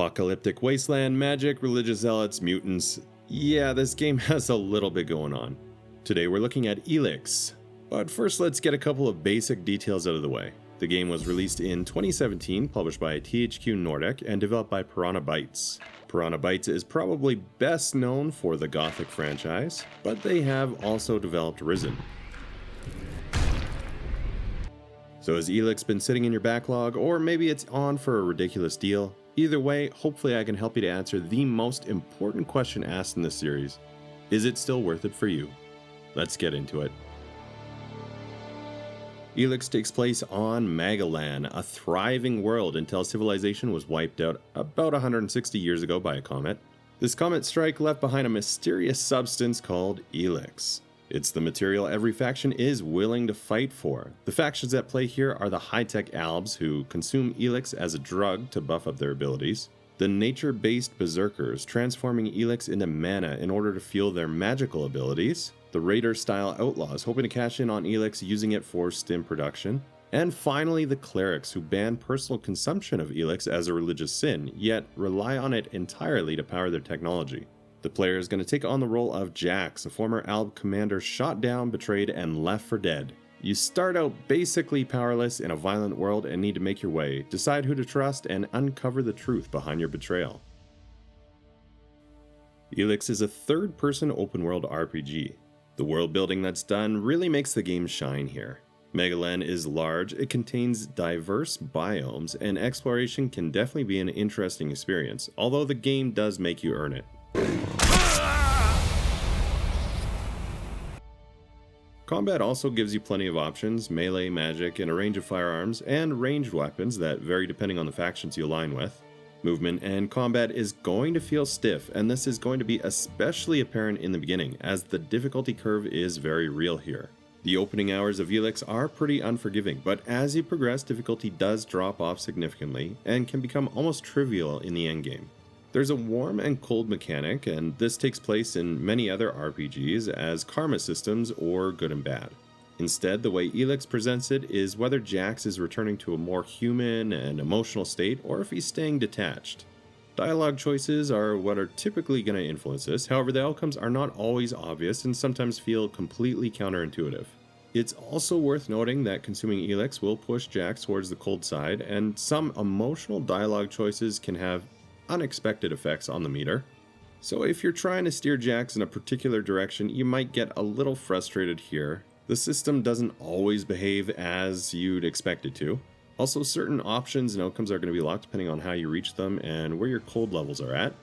Post-apocalyptic wasteland, magic, religious zealots, mutants. Yeah, this game has a little bit going on. Today we're looking at ELEX. But first let's get a couple of basic details out of the way. The game was released in 2017, published by THQ Nordic, and developed by Piranha Bytes. Piranha Bytes is probably best known for the Gothic franchise, but they have also developed Risen. So has ELEX been sitting in your backlog, or maybe it's on for a ridiculous deal? Either way, hopefully I can help you to answer the most important question asked in this series. Is it still worth it for you? Let's get into it. ELEX takes place on Magalan, a thriving world until civilization was wiped out about 160 years ago by a comet. This comet strike left behind a mysterious substance called ELEX. It's the material every faction is willing to fight for. The factions at play here are the high-tech Albs, who consume ELEX as a drug to buff up their abilities, the nature-based Berserkers, transforming ELEX into mana in order to fuel their magical abilities, the Raider-style Outlaws, hoping to cash in on ELEX using it for stim production, and finally the Clerics, who ban personal consumption of ELEX as a religious sin, yet rely on it entirely to power their technology. The player is going to take on the role of Jax, a former Alb commander shot down, betrayed, and left for dead. You start out basically powerless in a violent world and need to make your way, decide who to trust, and uncover the truth behind your betrayal. ELEX is a third-person open-world RPG. The world building that's done really makes the game shine here. Magalan is large, it contains diverse biomes, and exploration can definitely be an interesting experience, although the game does make you earn it. Combat also gives you plenty of options, melee, magic, and a range of firearms, and ranged weapons that vary depending on the factions you align with. Movement and combat is going to feel stiff, and this is going to be especially apparent in the beginning, as the difficulty curve is very real here. The opening hours of ELEX are pretty unforgiving, but as you progress, difficulty does drop off significantly, and can become almost trivial in the endgame. There's a warm and cold mechanic, and this takes place in many other RPGs as karma systems or good and bad. Instead, the way ELEX presents it is whether Jax is returning to a more human and emotional state or if he's staying detached. Dialogue choices are what are typically going to influence this, however the outcomes are not always obvious and sometimes feel completely counterintuitive. It's also worth noting that consuming ELEX will push Jax towards the cold side, and some emotional dialogue choices can have unexpected effects on the meter. So if you're trying to steer Jax in a particular direction, you might get a little frustrated here. The system doesn't always behave as you'd expect it to. Also, certain options and outcomes are going to be locked depending on how you reach them and where your cold levels are at.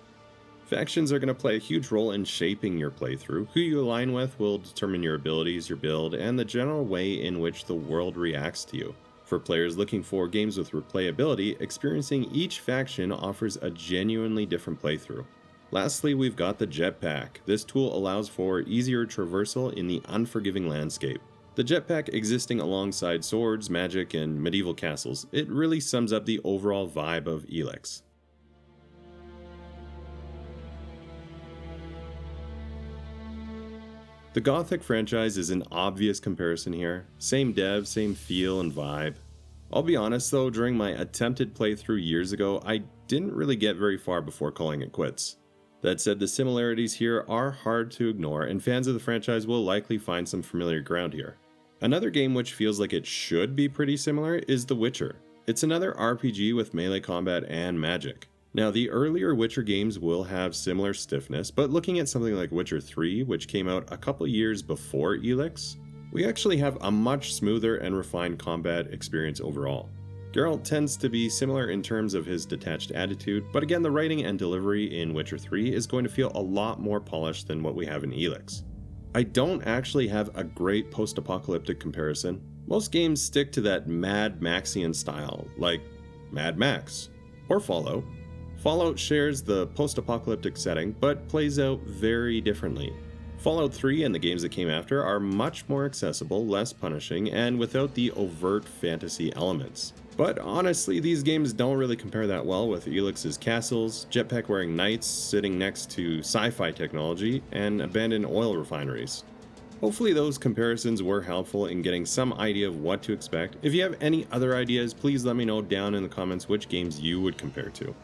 Factions are going to play a huge role in shaping your playthrough. Who you align with will determine your abilities, your build, and the general way in which the world reacts to you. For players looking for games with replayability, experiencing each faction offers a genuinely different playthrough. Lastly, we've got the jetpack. This tool allows for easier traversal in the unforgiving landscape. The jetpack existing alongside swords, magic, and medieval castles, it really sums up the overall vibe of ELEX. The Gothic franchise is an obvious comparison here. Same dev, same feel and vibe. I'll be honest though, during my attempted playthrough years ago, I didn't really get very far before calling it quits. That said, the similarities here are hard to ignore, and fans of the franchise will likely find some familiar ground here. Another game which feels like it should be pretty similar is The Witcher. It's another RPG with melee combat and magic. Now, the earlier Witcher games will have similar stiffness, but looking at something like Witcher 3, which came out a couple years before ELEX, we actually have a much smoother and refined combat experience overall. Geralt tends to be similar in terms of his detached attitude, but again, the writing and delivery in Witcher 3 is going to feel a lot more polished than what we have in ELEX. I don't actually have a great post-apocalyptic comparison. Most games stick to that Mad Maxian style, like Mad Max or Fallout. Fallout shares the post-apocalyptic setting, but plays out very differently. Fallout 3 and the games that came after are much more accessible, less punishing, and without the overt fantasy elements. But honestly, these games don't really compare that well with ELEX's castles, jetpack-wearing knights sitting next to sci-fi technology, and abandoned oil refineries. Hopefully those comparisons were helpful in getting some idea of what to expect. If you have any other ideas, please let me know down in the comments which games you would compare to.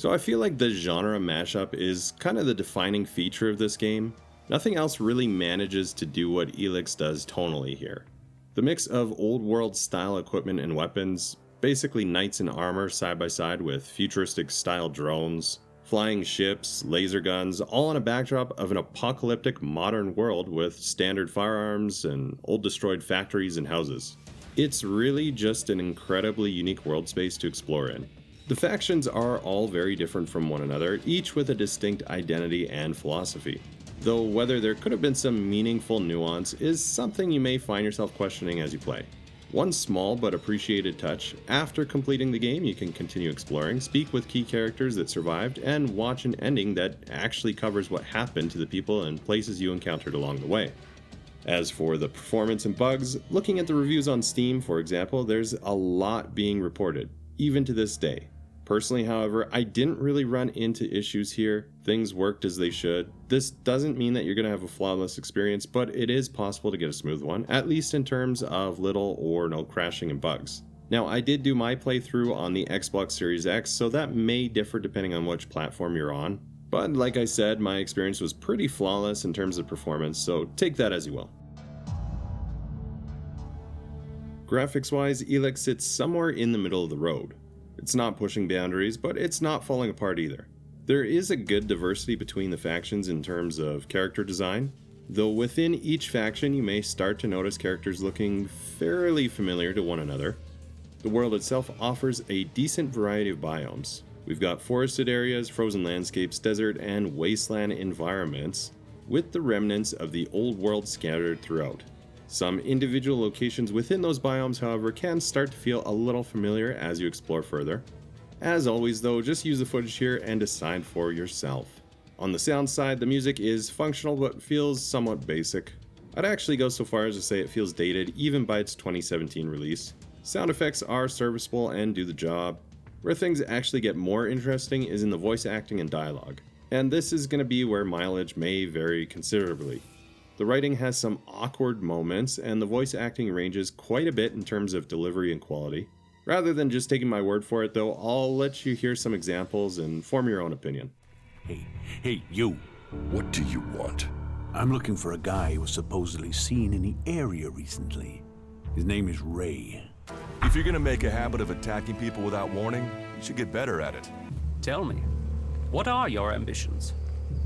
So I feel like the genre mashup is kind of the defining feature of this game. Nothing else really manages to do what ELEX does tonally here. The mix of old world style equipment and weapons, basically knights in armor side by side with futuristic style drones, flying ships, laser guns, all on a backdrop of an apocalyptic modern world with standard firearms and old destroyed factories and houses. It's really just an incredibly unique world space to explore in. The factions are all very different from one another, each with a distinct identity and philosophy. Though whether there could have been some meaningful nuance is something you may find yourself questioning as you play. One small but appreciated touch: after completing the game you can continue exploring, speak with key characters that survived, and watch an ending that actually covers what happened to the people and places you encountered along the way. As for the performance and bugs, looking at the reviews on Steam for example, there's a lot being reported, even to this day. Personally, however, I didn't really run into issues here. Things worked as they should. This doesn't mean that you're going to have a flawless experience, but it is possible to get a smooth one, at least in terms of little or no crashing and bugs. Now, I did do my playthrough on the Xbox Series X, so that may differ depending on which platform you're on. But like I said, my experience was pretty flawless in terms of performance, so take that as you will. Graphics-wise, ELEX sits somewhere in the middle of the road. It's not pushing boundaries, but it's not falling apart either. There is a good diversity between the factions in terms of character design, though within each faction you may start to notice characters looking fairly familiar to one another. The world itself offers a decent variety of biomes. We've got forested areas, frozen landscapes, desert, and wasteland environments, with the remnants of the old world scattered throughout. Some individual locations within those biomes, however, can start to feel a little familiar as you explore further. As always though, just use the footage here and decide for yourself. On the sound side, the music is functional but feels somewhat basic. I'd actually go so far as to say it feels dated even by its 2017 release. Sound effects are serviceable and do the job. Where things actually get more interesting is in the voice acting and dialogue, and this is going to be where mileage may vary considerably. The writing has some awkward moments, and the voice acting ranges quite a bit in terms of delivery and quality. Rather than just taking my word for it though, I'll let you hear some examples and form your own opinion. Hey, you. What do you want? I'm looking for a guy who was supposedly seen in the area recently. His name is Ray. If you're gonna make a habit of attacking people without warning, you should get better at it. Tell me, what are your ambitions?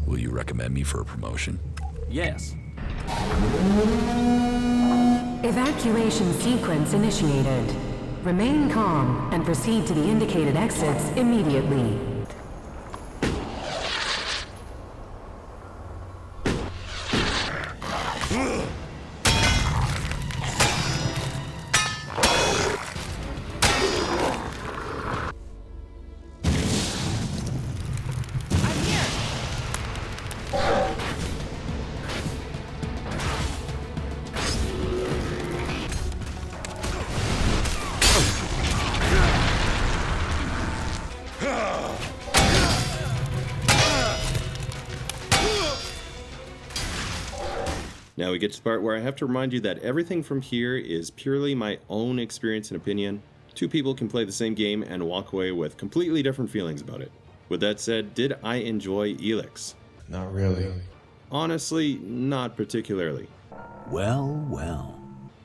Will you recommend me for a promotion? Yes. Evacuation sequence initiated. Remain calm and proceed to the indicated exits immediately. Now we get to the part where I have to remind you that everything from here is purely my own experience and opinion. Two people can play the same game and walk away with completely different feelings about it. With that said, did I enjoy ELEX? Not really. Honestly, not particularly. Well.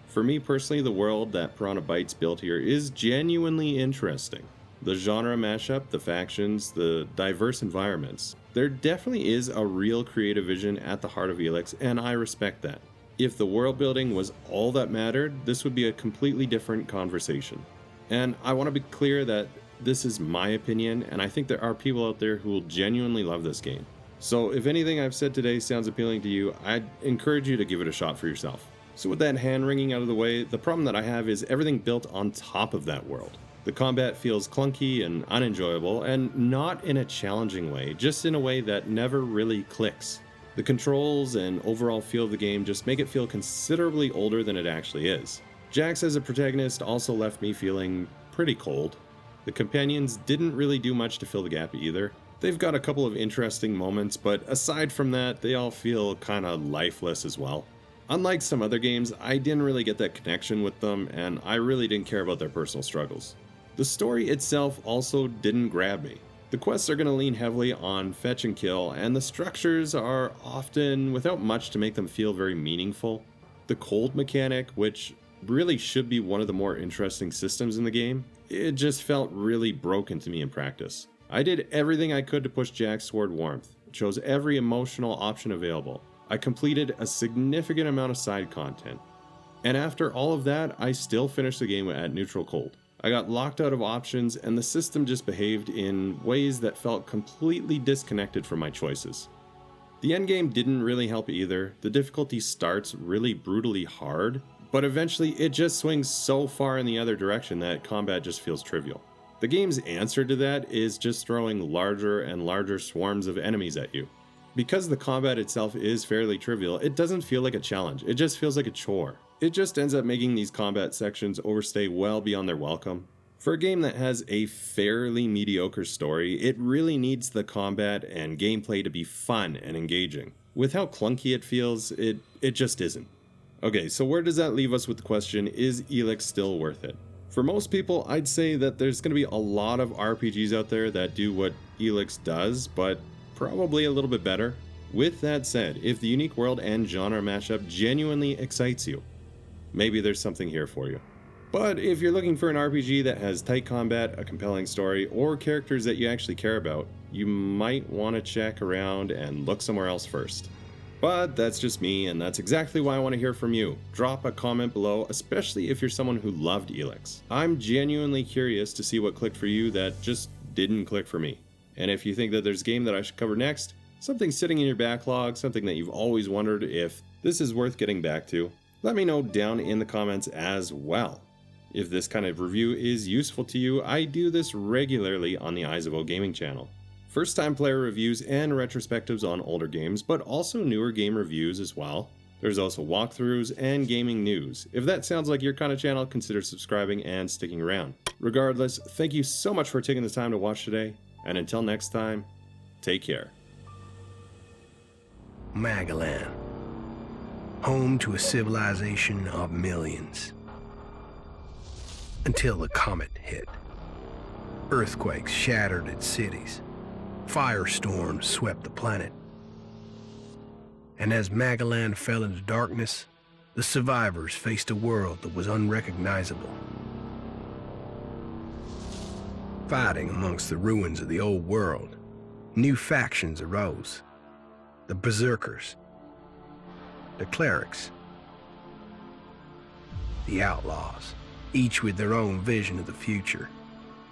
For me personally, the world that Piranha Bytes built here is genuinely interesting. The genre mashup, the factions, the diverse environments. There definitely is a real creative vision at the heart of ELEX, and I respect that. If the world building was all that mattered, this would be a completely different conversation. And I want to be clear that this is my opinion, and I think there are people out there who will genuinely love this game. So if anything I've said today sounds appealing to you, I'd encourage you to give it a shot for yourself. So with that hand wringing out of the way, the problem that I have is everything built on top of that world. The combat feels clunky and unenjoyable, and not in a challenging way, just in a way that never really clicks. The controls and overall feel of the game just make it feel considerably older than it actually is. Jax as a protagonist also left me feeling pretty cold. The companions didn't really do much to fill the gap either. They've got a couple of interesting moments, but aside from that, they all feel kinda lifeless as well. Unlike some other games, I didn't really get that connection with them, and I really didn't care about their personal struggles. The story itself also didn't grab me. The quests are going to lean heavily on fetch and kill, and the structures are often without much to make them feel very meaningful. The cold mechanic, which really should be one of the more interesting systems in the game, it just felt really broken to me in practice. I did everything I could to push Jax toward warmth, chose every emotional option available. I completed a significant amount of side content. And after all of that, I still finished the game at neutral cold. I got locked out of options, and the system just behaved in ways that felt completely disconnected from my choices. The endgame didn't really help either. The difficulty starts really brutally hard, but eventually it just swings so far in the other direction that combat just feels trivial. The game's answer to that is just throwing larger and larger swarms of enemies at you. Because the combat itself is fairly trivial, it doesn't feel like a challenge, it just feels like a chore. It just ends up making these combat sections overstay well beyond their welcome. For a game that has a fairly mediocre story, it really needs the combat and gameplay to be fun and engaging. With how clunky it feels, it just isn't. Okay, so where does that leave us with the question, is ELEX still worth it? For most people, I'd say that there's going to be a lot of RPGs out there that do what ELEX does, but probably a little bit better. With that said, if the unique world and genre mashup genuinely excites you, maybe there's something here for you. But if you're looking for an RPG that has tight combat, a compelling story, or characters that you actually care about, you might want to check around and look somewhere else first. But that's just me, and that's exactly why I want to hear from you. Drop a comment below, especially if you're someone who loved ELEX. I'm genuinely curious to see what clicked for you that just didn't click for me. And if you think that there's a game that I should cover next, something sitting in your backlog, something that you've always wondered if this is worth getting back to, let me know down in the comments as well. If this kind of review is useful to you, I do this regularly on the Eyes of O Gaming channel. First time player reviews and retrospectives on older games, but also newer game reviews as well. There's also walkthroughs and gaming news. If that sounds like your kind of channel, consider subscribing and sticking around. Regardless, thank you so much for taking the time to watch today, and until next time, take care. Magalan, home to a civilization of millions. Until the comet hit. Earthquakes shattered its cities. Firestorms swept the planet. And as Magalan fell into darkness, the survivors faced a world that was unrecognizable. Fighting amongst the ruins of the old world, new factions arose. The Berserkers, the Clerics, the Outlaws, each with their own vision of the future.